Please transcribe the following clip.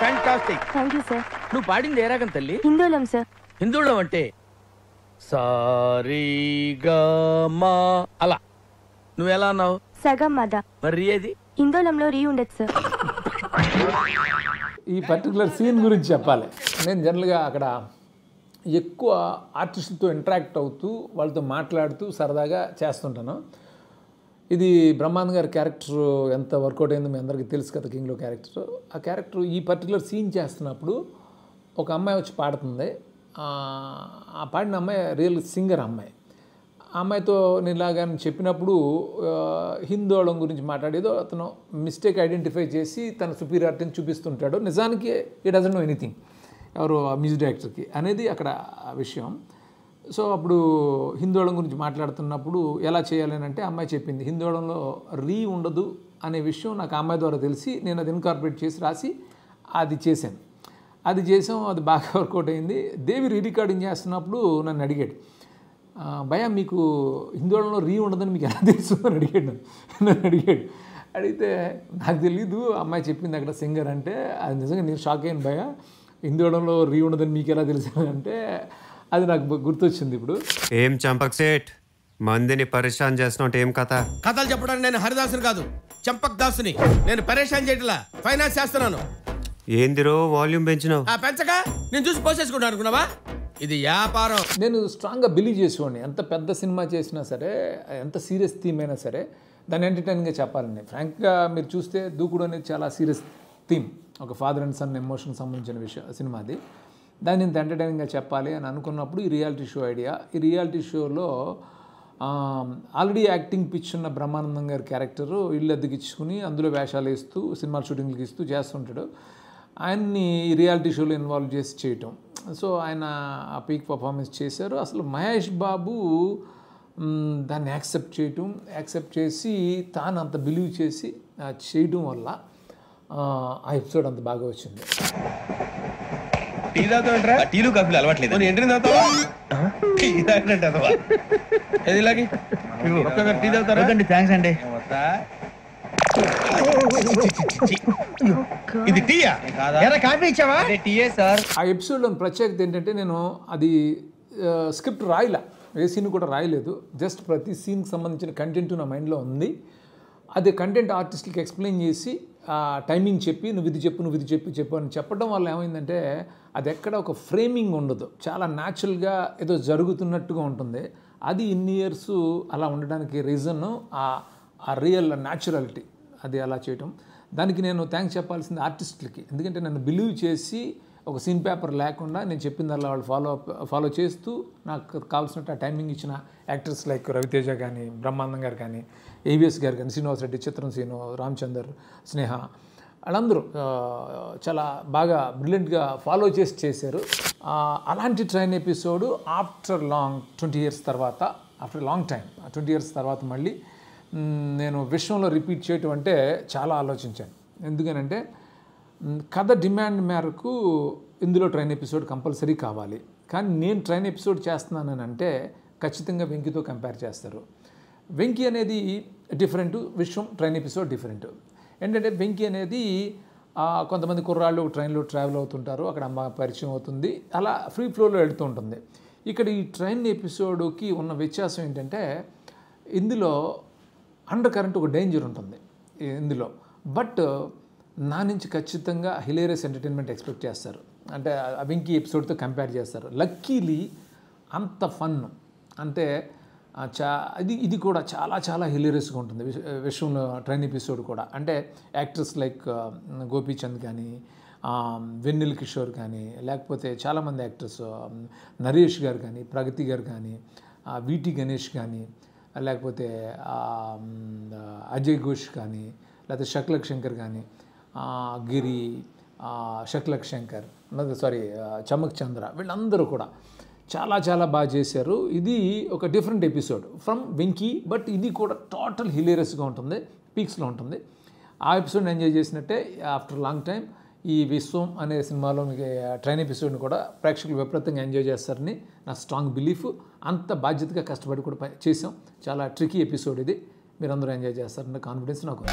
Fantastic. Thank you sir. నువ్వు పాడింది ఏ రాగం తల్లి? హిందోళం సార్. హిందోళం అంటే సారీగమా అలా. నువ్వు ఎలా అన్నావు? సగం మద. మరి ఏది? హిందోళంలో రీ ఉండదు సార్. ఈ పర్టికులర్ సీన్ గురించి చెప్పాలి. నేను జనరల్గా అక్కడ ఎక్కువ ఆర్టిస్టులతో ఇంటరాక్ట్ అవుతూ వాళ్ళతో మాట్లాడుతూ సరదాగా చేస్తుంటాను. ఇది బ్రహ్మానంద్ గారి క్యారెక్టర్ ఎంత వర్కౌట్ అయిందో మీ అందరికీ తెలుసు కదా, కింగ్లో క్యారెక్టర్. ఆ క్యారెక్టర్ ఈ పర్టికులర్ సీన్ చేస్తున్నప్పుడు ఒక అమ్మాయి వచ్చి పాడుతుంది. ఆ పాడిన అమ్మాయి రియల్ సింగర్ అమ్మాయి. ఆ అమ్మాయితో నేను ఇలాగా చెప్పినప్పుడు హిందోళం గురించి మాట్లాడేదో అతను మిస్టేక్ ఐడెంటిఫై చేసి తన సుపీరియారిటీని చూపిస్తుంటాడు. నిజానికి ఈ డజంట్ నో ఎనీథింగ్ ఎవరు మ్యూజిక్ డైరెక్టర్కి అనేది అక్కడ విషయం. సో అప్పుడు హిందోళం గురించి మాట్లాడుతున్నప్పుడు ఎలా చేయాలి అని అంటే అమ్మాయి చెప్పింది హిందోళంలో రీ ఉండదు అనే విషయం నాకు అమ్మాయి ద్వారా తెలిసి నేను అది ఇన్కార్పొరేట్ చేసి రాసి అది చేశాను. అది చేసాం, అది బాగా వర్కౌట్ అయింది. దేవి రీ రికార్డింగ్ చేస్తున్నప్పుడు నన్ను అడిగాడు, భయ మీకు హిందోళంలో రీ ఉండదని మీకు ఎలా తెలుసు అని నన్ను అడిగాడు. అడిగితే నాకు తెలీదు, అమ్మాయి చెప్పింది అక్కడ సింగర్ అంటే. అది నిజంగా నేను షాక్ అయ్యాను, భయ హిందోళంలో రీ ఉండదని మీకు ఎలా తెలుసు అంటే అది నాకు గుర్తొచ్చింది. ఇప్పుడు ఏం చంపక్ సేట్ మందిని పరేషాన్ చేస్తున్నట్టు ఏం కథ? కథలు చెప్పడానికి నేను హరిదాసుని కాదు, చంపక్ దాసుని. నేను పరేషాన్ చేయట్లా, ఫైనాన్స్ చేస్తున్నాను. ఏందిరో వాల్యూమ్ పెంచినావు? పెంచక నేను చూసి పోసేసుకుంటాను అనుకున్నావా? ఇది వ్యాపారం. నేను స్ట్రాంగ్గా బిలీవ్ చేసేవాడిని ఎంత పెద్ద సినిమా చేసినా సరే, ఎంత సీరియస్ థీమ్ అయినా సరే దాన్ని ఎంటర్టైనింగ్గా చెప్పాలని. ఫ్రాంక్గా మీరు చూస్తే దూకుడు అనేది చాలా సీరియస్ థీమ్, ఒక ఫాదర్ అండ్ సన్ ఎమోషన్ సంబంధించిన సినిమా అది. దాన్ని ఇంత ఎంటర్టైనింగ్గా చెప్పాలి అని అనుకున్నప్పుడు ఈ రియాలిటీ షో ఐడియా. ఈ రియాలిటీ షోలో ఆల్రెడీ యాక్టింగ్ పిచ్ ఉన్న బ్రహ్మానందం గారి క్యారెక్టరు ఇల్లు అద్దెకిచ్చుకుని అందులో వేషాలు వేస్తూ సినిమా షూటింగ్లు ఇస్తూ చేస్తుంటాడు. ఆయన్ని ఈ రియాలిటీ షోలో ఇన్వాల్వ్ చేసి చేయటం. సో ఆయన ఆ పీక్ పర్ఫార్మెన్స్ చేశారు. అసలు మహేష్ బాబు దాన్ని యాక్సెప్ట్ చేసి తాను అంత బిలీవ్ చేసి చేయడం వల్ల ఆ ఎపిసోడ్ అంత బాగా వచ్చింది. టీ తాగుతావంటరా? టీలు కాఫీలు అలవాట్లేదు. ఎంట్రీ తాగుతావా? టీ తాగినట్టు ఏది ఒక్కొక్కరు టీ తాగుతారా? థ్యాంక్స్ అండి. ఇది టీయా? కాఫీ ఇచ్చావా? టీయే సార్. ఆ ఎపిసోడ్లోని ప్రత్యేకత ఏంటంటే నేను అది స్క్రిప్ట్ రాయలే, ఏ సీన్ కూడా రాయలేదు. జస్ట్ ప్రతి సీన్కి సంబంధించిన కంటెంట్ నా మైండ్లో ఉంది. అదే కంటెంట్ ఆర్టిస్ట్కి ఎక్స్ప్లెయిన్ చేసి టైమింగ్ చెప్పి నువ్వు ఇది చెప్పు అని చెప్పడం వల్ల ఏమైందంటే అది ఎక్కడ ఒక ఫ్రేమింగ్ ఉండదు, చాలా న్యాచురల్గా ఏదో జరుగుతున్నట్టుగా ఉంటుంది. అది ఇన్ని ఇయర్స్ అలా ఉండడానికి రీజన్ ఆ రియల్ న్యాచురాలిటీ, అది అలా చేయటం. దానికి నేను థ్యాంక్స్ చెప్పాల్సింది ఆర్టిస్టులకి. ఎందుకంటే నన్ను బిలీవ్ చేసి ఒక సీన్ పేపర్ లేకుండా నేను చెప్పిందల్లా వాళ్ళు ఫాలో చేస్తూ నాకు కావాల్సినట్టు ఆ టైమింగ్ ఇచ్చిన యాక్టర్స్ లైక్ రవితేజ కానీ, బ్రహ్మానందం గారు కానీ, ఏవిఎస్ గారు కానీ, శ్రీనివాస్ రెడ్డి, చిత్రం శ్రీను, రామచందర్, స్నేహ, వాళ్ళందరూ చాలా బాగా బ్రిలియంట్గా ఫాలో చేశారు. అలాంటి train episode after long 20 years తర్వాత, ఆఫ్టర్ లాంగ్ టైం 20 ఇయర్స్ తర్వాత మళ్ళీ నేను విశ్వంలో రిపీట్ చేయటం అంటే చాలా ఆలోచించాను. ఎందుకనంటే కథ డిమాండ్ మేరకు ఇందులో ట్రైన్ ఎపిసోడ్ కంపల్సరీ కావాలి. కానీ నేను ట్రైన్ ఎపిసోడ్ చేస్తున్నానని అంటే ఖచ్చితంగా వెంకీతో కంపేర్ చేస్తారు. వెంకీ అనేది డిఫరెంట్, విశ్వం ట్రైన్ ఎపిసోడ్ డిఫరెంట్. ఏంటంటే వెంకీ అనేది కొంతమంది కుర్రాళ్ళు ట్రైన్లో ట్రావెల్ అవుతుంటారు, అక్కడ అమ్మ పరిచయం అవుతుంది, అలా ఫ్రీ ఫ్లోలో వెళ్తూ ఉంటుంది. ఇక్కడ ఈ ట్రైన్ ఎపిసోడ్కి ఉన్న వ్యత్యాసం ఏంటంటే ఇందులో అండర్ కరెంట్ ఒక డేంజర్ ఉంటుంది ఇందులో. బట్ నా నుంచి ఖచ్చితంగా హిలేరియస్ ఎంటర్టైన్మెంట్ ఎక్స్పెక్ట్ చేస్తారు, అంటే వెంకీ ఎపిసోడ్తో కంపేర్ చేస్తారు. లక్కీలీ అంత ఫన్, అంటే ఇది కూడా చాలా చాలా హిలేరియస్గా ఉంటుంది విశ్వంలో ట్రైన్ ఎపిసోడ్ కూడా. అంటే యాక్టర్స్ లైక్ గోపీచంద్ కానీ, వెన్నెల కిషోర్ కానీ, లేకపోతే చాలామంది యాక్టర్స్ నరేష్ గారు కానీ, ప్రగతి గారు కానీ, వీటి గణేష్ కానీ, లేకపోతే అజయ్ ఘోష్ కానీ, లేకపోతే షక్లక్ శంకర్ కానీ, గిరి, షక్లక్ శంకర్, చమక్ చంద్ర, వీళ్ళందరూ కూడా చాలా చాలా బాగా చేశారు. ఇది ఒక different episode from Venky, but ఇది కూడా టోటల్ హిలేరియస్గా ఉంటుంది, పీక్స్లో ఉంటుంది. ఆ ఎపిసోడ్ని ఎంజాయ్ చేసినట్టే ఆఫ్టర్ లాంగ్ టైం ఈ విశ్వం అనే సినిమాలోని ట్రైన్ ఎపిసోడ్ని కూడా ప్రేక్షకులు విపరీతంగా ఎంజాయ్ చేస్తారని నా స్ట్రాంగ్ బిలీఫ్. అంత బాధ్యతగా కష్టపడి కూడా చేసాం. చాలా ట్రికీ ఎపిసోడ్ ఇది, మీరందరూ ఎంజాయ్ చేస్తారన్న కాన్ఫిడెన్స్ నాకు.